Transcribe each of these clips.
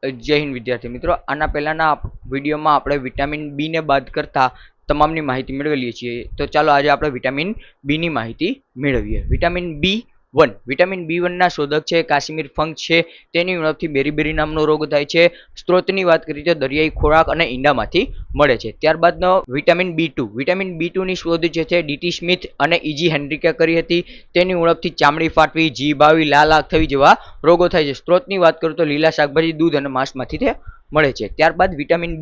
જય હિન્દ વિદ્યાર્થી મિત્રો, આના પહેલાના વિડીયોમાં આપણે વિટામિન બી ને બાદ કરતા તમામની માહિતી મેળવેલી છીએ. તો ચાલો આજે આપણે વિટામિન બી ની માહિતી મેળવીએ. વિટામિન બી વનના શોધક છે કાશ્મીર ફંક છે. તેની ઉણપથી બેરીબેરી નામનો રોગ થાય છે. સ્ત્રોતની વાત કરીએ તો દરિયાઈ ખોરાક અને ઈંડામાંથી મળે છે. ત્યારબાદનો વિટામિન બી ટુ ની શોધ જે છે ડીટી સ્મિથ અને ઇજી હેન્ડ્રિકે કરી હતી. તેની ઉણપથી ચામડી ફાટવી, જીભ આવી, લાલ આંખ થવી જેવા રોગો થાય છે. સ્ત્રોતની વાત કરું તો લીલા શાકભાજી, દૂધ અને માંસમાંથી તે મળે છે. ત્યારબાદ વિટામિન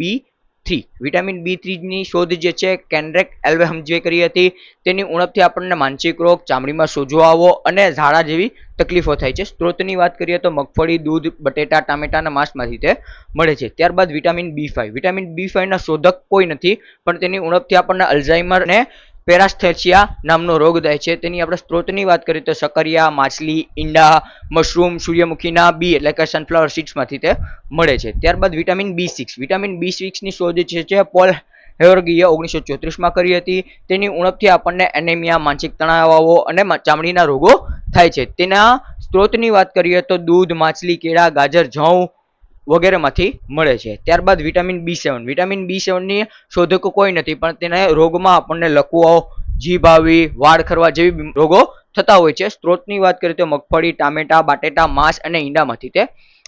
બી થ્રી ની શોધ જે છે કેન્ડ્રેક એલ્વેહમ્જે કરી હતી. તેની ઉણપથી આપણને માનસિક રોગ, ચામડીમાં સોજો આવવો અને ઝાડા જેવી તકલીફો થાય છે. સ્ત્રોતની વાત કરીએ તો મગફળી, દૂધ, બટેટા, ટામેટા અને માંસમાંથી તે મળે છે. ત્યારબાદ વિટામિન બી ફાઈવ ના શોધક કોઈ નથી, પણ તેની ઉણપથી આપણને અલ્ઝાઇમર અને પેરાસ્થેસિયા નામનો રોગ થાય છે. તેની આપણે સ્ત્રોતની વાત કરીએ તો સકરિયા, માછલી, ઈંડા, મશરૂમ, સૂર્યમુખીના બી એટલે કે સનફ્લાવર સીડ્સમાંથી તે મળે છે. ત્યારબાદ વિટામિન બી સિક્સ ની શોધ જે છે પોલ હેવર્ગીએ 1934માં કરી હતી. તેની ઉણપથી આપણને એનેમિયા, માનસિક તણાવ આવવો અને ચામડીના રોગો થાય છે. તેના સ્ત્રોતની વાત કરીએ તો દૂધ, માછલી, કેળા, ગાજર, જવ વગેરેમાંથી મળે છે. ત્યારબાદ વિટામિન બી સેવનની શોધકો કોઈ નથી, પણ તેના રોગમાં આપણને લકવો, જીભ આવી, વાળ ખરવા જેવી રોગો થતા હોય છે. સ્ત્રોતની વાત કરીએ તો મગફળી, ટામેટા, બાટેટા, માંસ અને ઈંડામાંથી તે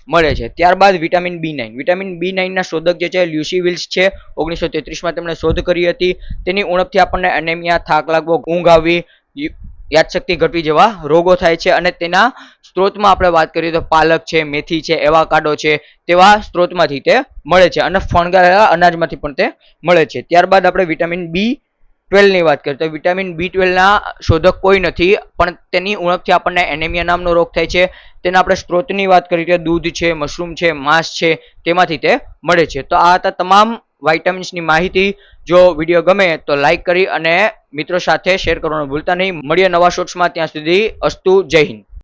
મળે છે. ત્યારબાદ વિટામિન બી નાઇન ના શોધક જે છે લ્યુસી વિલ્સ છે. 1933માં તેમણે શોધ કરી હતી. તેની ઉણપથી આપણને એનેમિયા, થાક લાગવો, ઊંઘ આવવી, યાદશક્તિ ઘટવી જેવા રોગો થાય છે. અને તેના સ્ત્રોતમાં આપણે વાત કરીએ તો પાલક છે, મેથી છે, એવાકાડો છે તેવા સ્ત્રોતમાંથી તે મળે છે. અને ફણગાવેલા અનાજમાંથી પણ તે મળે છે. ત્યારબાદ આપણે વિટામિન બી 12 ની વાત કરીએ તો વિટામિન બી 12 ના શોધક કોઈ નથી, પણ તેની ઉણપથી આપણને એનેમિયા નામનો રોગ થાય છે. તેના આપણે સ્ત્રોતની વાત કરીએ તો દૂધ છે, મશરૂમ છે, માંસ છે તેમાંથી તે મળે છે. તો આ હતા તમામ વાઇટામિન્સની માહિતી. જો વિડીયો ગમે તો લાઈક કરી અને મિત્રો સાથે શેર કરવાનું ભૂલતા નહીં. મળીએ નવા શોર્ટ્સમાં, ત્યાં સુધી અસ્તુ, જય હિન્દ.